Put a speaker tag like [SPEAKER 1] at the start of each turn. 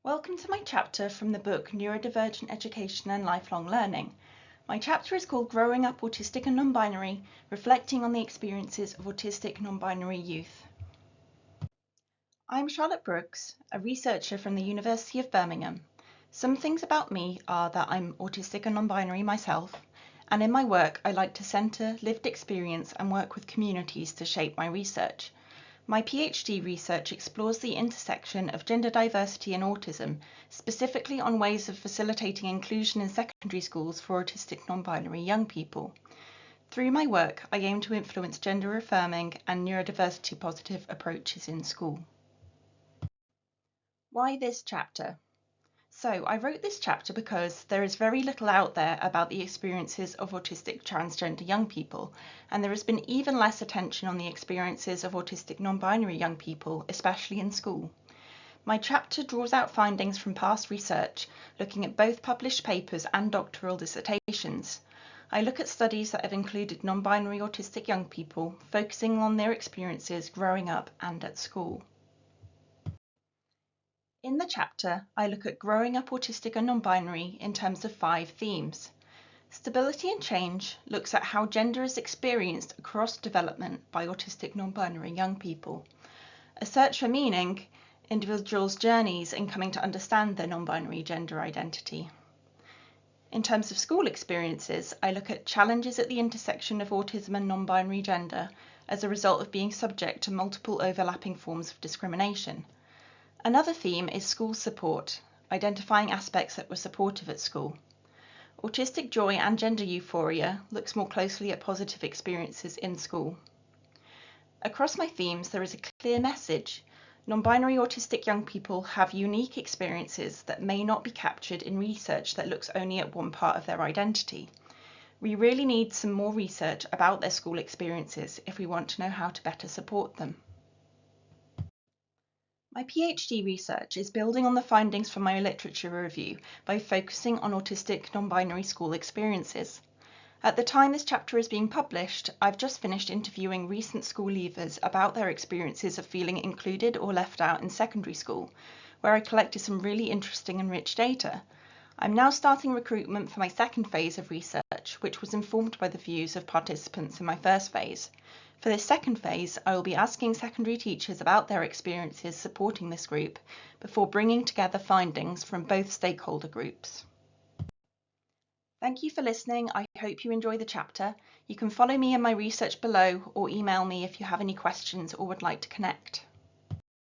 [SPEAKER 1] Welcome to my chapter from the book Neurodivergent Education and Lifelong Learning. My chapter is called Growing Up Autistic and Non-Binary, reflecting on the experiences of autistic non-binary youth. I'm Charlotte Brooks, a researcher from the University of Birmingham. Some things about me are that I'm autistic and non-binary myself, and in my work I like to centre lived experience and work with communities to shape my research. My PhD research explores the intersection of gender diversity and autism, specifically on ways of facilitating inclusion in secondary schools for autistic non-binary young people. Through my work, I aim to influence gender-affirming and neurodiversity positive approaches in school. Why this chapter? So I wrote this chapter because there is very little out there about the experiences of autistic transgender young people, and there has been even less attention on the experiences of autistic non-binary young people, especially in school. My chapter draws out findings from past research, looking at both published papers and doctoral dissertations. I look at studies that have included non-binary autistic young people, focusing on their experiences growing up and at school. In the chapter, I look at growing up autistic and non-binary in terms of 5 themes. Stability and change looks at how gender is experienced across development by autistic non-binary young people. A search for meaning, individuals' journeys in coming to understand their non-binary gender identity. In terms of school experiences, I look at challenges at the intersection of autism and non-binary gender as a result of being subject to multiple overlapping forms of discrimination. Another theme is school support, identifying aspects that were supportive at school. Autistic joy and gender euphoria looks more closely at positive experiences in school. Across my themes, there is a clear message. Non-binary autistic young people have unique experiences that may not be captured in research that looks only at one part of their identity. We really need some more research about their school experiences if we want to know how to better support them. My PhD research is building on the findings from my literature review by focusing on autistic non-binary school experiences. At the time this chapter is being published, I've just finished interviewing recent school leavers about their experiences of feeling included or left out in secondary school, where I collected some really interesting and rich data. I'm now starting recruitment for my second phase of research, which was informed by the views of participants in my first phase. For this second phase, I will be asking secondary teachers about their experiences supporting this group before bringing together findings from both stakeholder groups. Thank you for listening. I hope you enjoy the chapter. You can follow me in my research below or email me if you have any questions or would like to connect.